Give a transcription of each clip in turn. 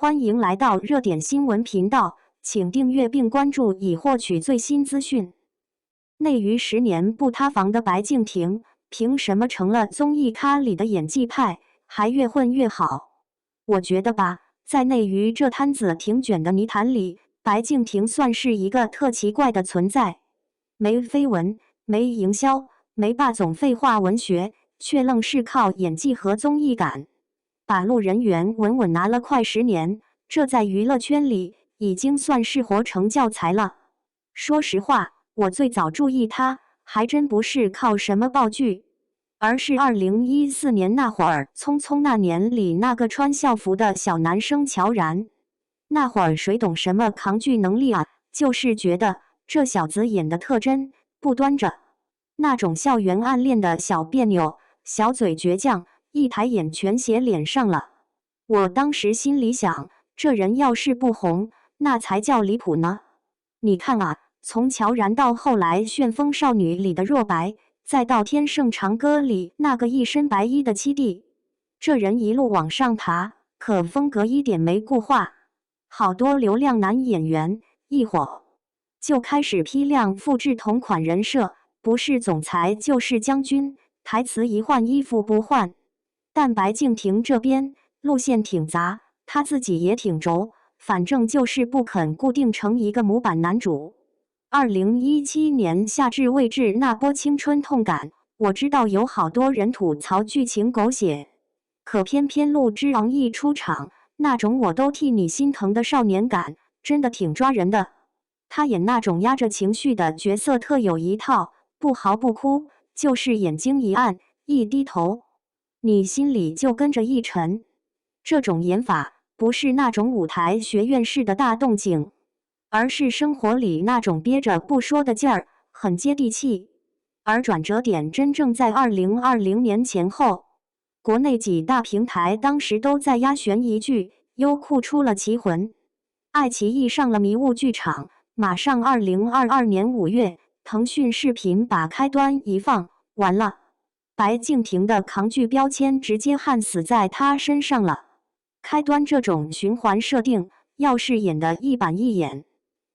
欢迎来到热点新闻频道，请订阅并关注以获取最新资讯。内娱10年不塌房的白敬亭，凭什么成了综艺咖里的演技派，还越混越好？我觉得吧，在内娱这摊子挺卷的泥潭里，白敬亭算是一个特奇怪的存在。没绯闻，没营销，没霸总废话文学，却愣是靠演技和综艺感，把路人缘稳稳拿了快10年，这在娱乐圈里已经算是活成教材了。说实话，我最早注意他，还真不是靠什么爆剧，而是2014年那会儿《匆匆那年》里那个穿校服的小男生乔然。那会儿谁懂什么扛剧能力啊，就是觉得这小子演得特真，不端着。那种校园暗恋的小别扭，小嘴倔强，一抬眼全写脸上了。我当时心里想，这人要是不红，那才叫离谱呢。你看啊，从乔然到后来《旋风少女》里的若白，再到《天盛长歌》里那个一身白衣的七弟，这人一路往上爬，可风格一点没固化。好多流量男演员一火就开始批量复制同款人设，不是总裁就是将军，台词一换衣服不换。但白敬亭这边路线挺杂，他自己也挺轴，反正就是不肯固定成一个模板男主。2017年夏至未至那波青春痛感，我知道有好多人吐槽剧情狗血，可偏偏陆之昂一出场，那种我都替你心疼的少年感，真的挺抓人的。他演那种压着情绪的角色特有一套，不嚎不哭，就是眼睛一暗，一低头，你心里就跟着一沉。这种演法不是那种舞台学院式的大动静，而是生活里那种憋着不说的劲儿，很接地气。而转折点真正在2020年前后，国内几大平台当时都在压悬疑剧，优酷出了《棋魂》，爱奇艺上了《迷雾剧场》，马上2022年5月，腾讯视频把开端一放，完了，白敬亭的扛剧标签直接焊死在他身上了。开端这种循环设定，要是演得一板一眼，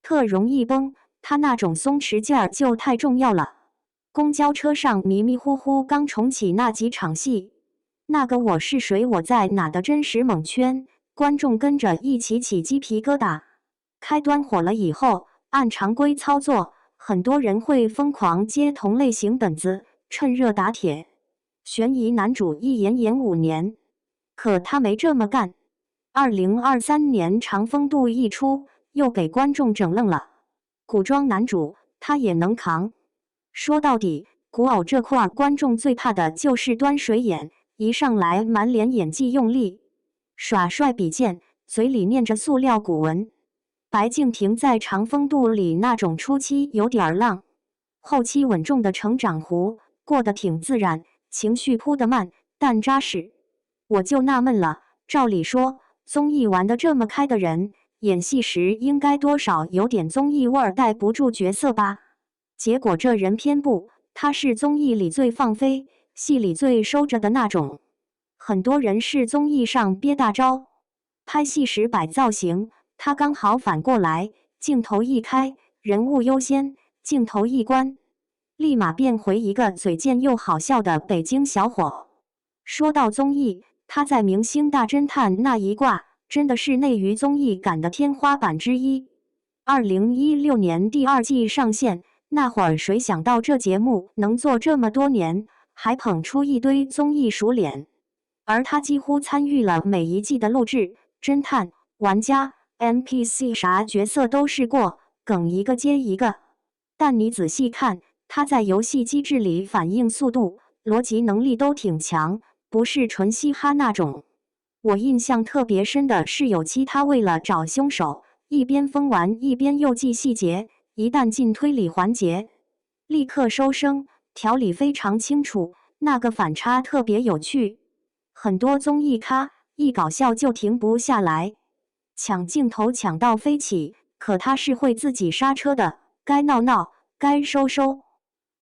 特容易崩，他那种松弛劲儿就太重要了。公交车上迷迷糊糊刚重启那几场戏，那个我是谁我在哪的真实猛圈，观众跟着一起起鸡皮疙瘩。开端火了以后，按常规操作，很多人会疯狂接同类型本子，趁热打铁。悬疑男主一演演5年，可他没这么干。2023年长风渡一出，又给观众整愣了。古装男主他也能扛。说到底，古偶这块观众最怕的就是端水眼，一上来满脸演技用力，耍帅比剑，嘴里念着塑料古文。白敬亭在长风渡里那种初期有点浪，后期稳重的成长弧，过得挺自然，情绪扑得慢，但扎实。我就纳闷了，照理说，综艺玩得这么开的人，演戏时应该多少有点综艺味儿，带不住角色吧？结果这人偏不，他是综艺里最放飞，戏里最收着的那种。很多人是综艺上憋大招，拍戏时摆造型，他刚好反过来，镜头一开，人物优先，镜头一关，立马变回一个嘴贱又好笑的北京小伙。说到综艺，他在《明星大侦探》那一挂，真的是内娱综艺感的天花板之一。2016年第2季上线，那会儿谁想到这节目能做这么多年，还捧出一堆综艺熟脸，而他几乎参与了每一季的录制，侦探、玩家、NPC 啥角色都试过，梗一个接一个。但你仔细看，他在游戏机制里反应速度、逻辑能力都挺强，不是纯嘻哈那种。我印象特别深的是有期他为了找凶手，一边疯玩一边又记细节，一旦进推理环节，立刻收声，条理非常清楚，那个反差特别有趣。很多综艺咖一搞笑就停不下来，抢镜头抢到飞起，可他是会自己刹车的，该闹闹，该收收。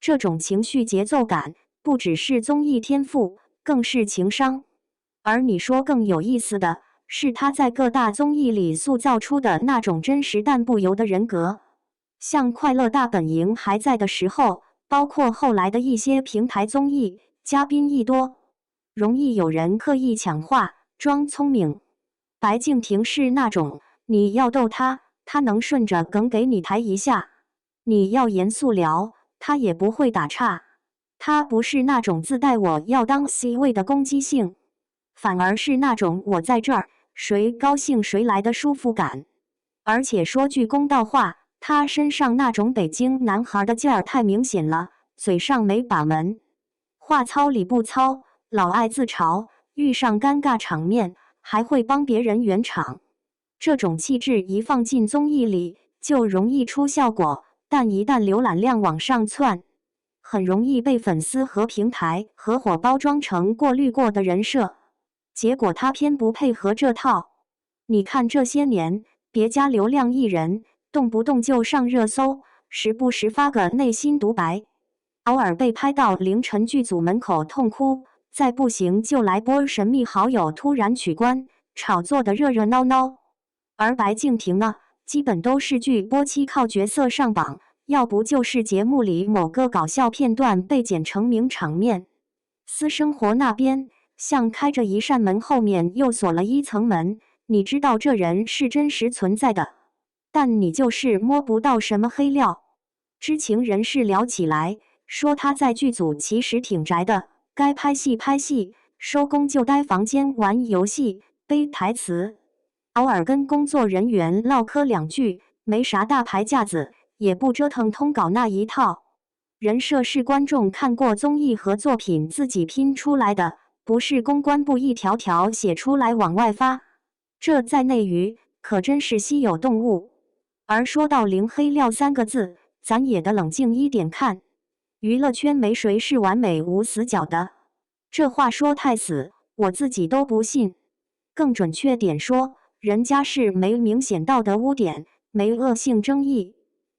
这种情绪节奏感，不只是综艺天赋，更是情商。而你说更有意思的是他在各大综艺里塑造出的那种真实但不油的人格。像《快乐大本营》还在的时候，包括后来的一些平台综艺，嘉宾一多，容易有人刻意抢话，装聪明。白敬亭是那种，你要逗他，他能顺着梗给你抬一下；你要严肃聊，他也不会打岔。他不是那种自带我要当 C 位的攻击性，反而是那种我在这儿，谁高兴谁来的舒服感。而且说句公道话，他身上那种北京男孩的劲儿太明显了，嘴上没把门，话糙理不糙，老爱自嘲，遇上尴尬场面还会帮别人圆场。这种气质一放进综艺里就容易出效果，但一旦浏览量往上窜，很容易被粉丝和平台合伙包装成过滤过的人设。结果他偏不配合这套。你看这些年，别家流量艺人动不动就上热搜，时不时发个内心独白，偶尔被拍到凌晨剧组门口痛哭，再不行就来波神秘好友突然取关，炒作的热热闹闹。而白敬亭呢，基本都是剧播期靠角色上榜，要不就是节目里某个搞笑片段被剪成名场面。私生活那边，像开着一扇门后面又锁了一层门，你知道这人是真实存在的，但你就是摸不到什么黑料。知情人士聊起来，说他在剧组其实挺宅的，该拍戏拍戏，收工就待房间玩游戏、背台词，偶尔跟工作人员唠嗑两句，没啥大牌架子，也不折腾通稿那一套。人设是观众看过综艺和作品自己拼出来的，不是公关部一条条写出来往外发。这在内娱可真是稀有动物。而说到零黑料三个字，咱也得冷静一点看。娱乐圈没谁是完美无死角的，这话说太死，我自己都不信。更准确点说，人家是没明显道德污点，没恶性争议，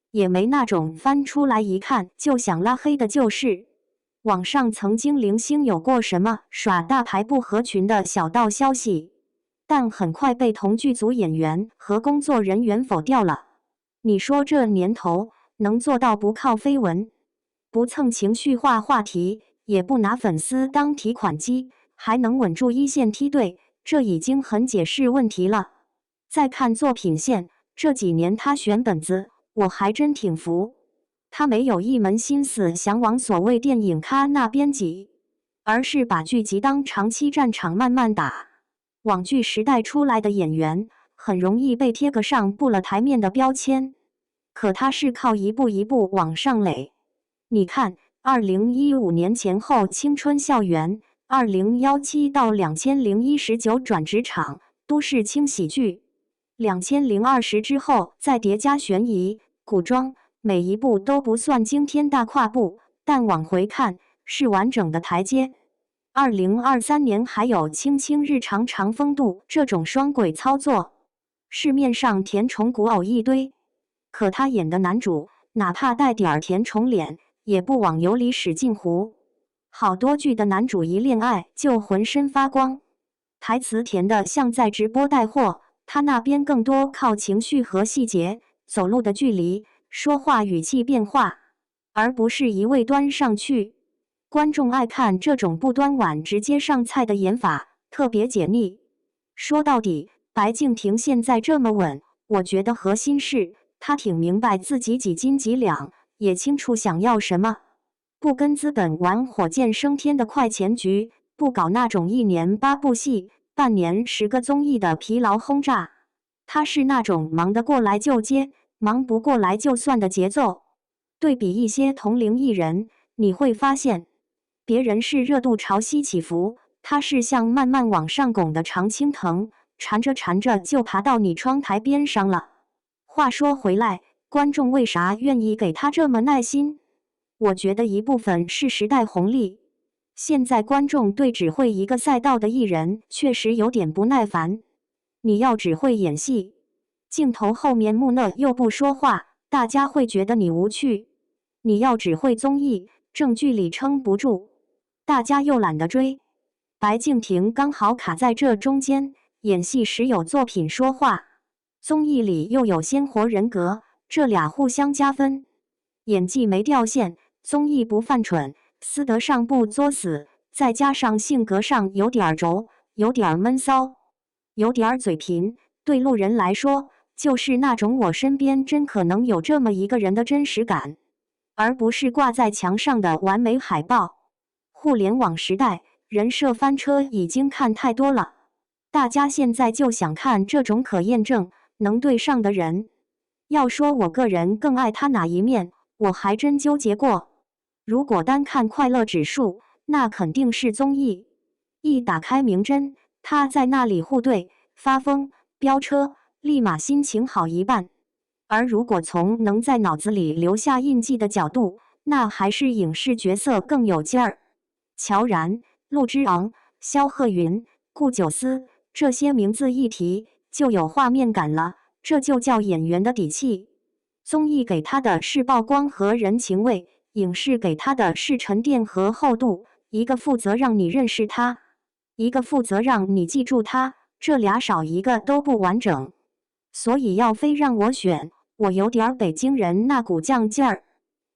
也没那种翻出来一看就想拉黑的旧事。网上曾经零星有过什么耍大牌不合群的小道消息，但很快被同剧组演员和工作人员否掉了。你说这年头能做到不靠绯闻，不蹭情绪化话题，也不拿粉丝当提款机，还能稳住一线梯队，这已经很解释问题了。再看作品线，这几年他选本子，我还真挺服。他没有一门心思想往所谓电影咖那边挤，而是把剧集当长期战场慢慢打。网剧时代出来的演员，很容易被贴个上不了台面的标签，可他是靠一步一步往上垒。你看，2015年前后青春校园，2017到2019转职场，都市轻喜剧，2020之后再叠加悬疑、古装，每一步都不算惊天大跨步，但往回看是完整的台阶。2023年还有青青日常长风度这种双轨操作，市面上甜宠古偶一堆，可他演的男主哪怕带点儿甜宠脸，也不往油里使劲糊。好多剧的男主一恋爱就浑身发光，台词甜的像在直播带货，他那边更多靠情绪和细节，走路的距离，说话语气变化，而不是一味端上去。观众爱看这种不端碗直接上菜的演法，特别解腻。说到底，白敬亭现在这么稳，我觉得核心是他挺明白自己几斤几两，也清楚想要什么，不跟资本玩火箭升天的快钱局，不搞那种一年8部戏、半年10个综艺的疲劳轰炸。他是那种忙得过来就接，忙不过来就算的节奏。对比一些同龄艺人，你会发现，别人是热度潮汐起伏，他是像慢慢往上拱的常青藤，缠着缠着就爬到你窗台边上了。话说回来，观众为啥愿意给他这么耐心？我觉得一部分是时代红利。现在观众对只会一个赛道的艺人确实有点不耐烦。你要只会演戏，镜头后面木讷又不说话，大家会觉得你无趣。你要只会综艺，正剧里撑不住，大家又懒得追。白敬亭刚好卡在这中间，演戏时有作品说话，综艺里又有鲜活人格，这俩互相加分。演技没掉线，综艺不犯蠢，私德上不作死，再加上性格上有点轴，有点闷骚，有点嘴贫，对路人来说，就是那种我身边真可能有这么一个人的真实感，而不是挂在墙上的完美海报。互联网时代，人设翻车已经看太多了，大家现在就想看这种可验证、能对上的人。要说我个人更爱他哪一面，我还真纠结过。如果单看快乐指数，那肯定是综艺。一打开明侦，他在那里互怼、发疯、飙车，立马心情好一半。而如果从能在脑子里留下印记的角度，那还是影视角色更有劲儿。乔然、陆之昂、肖鹤云、顾九思这些名字一提就有画面感了，这就叫演员的底气。综艺给他的是曝光和人情味，影视给他的是沉淀和厚度。一个负责让你认识他，一个负责让你记住他，这俩少一个都不完整。所以要非让我选，我有点北京人那股犟劲儿，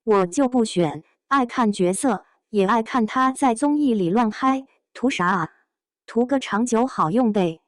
我就不选。爱看角色，也爱看他在综艺里乱嗨，图啥啊？图个长久好用呗。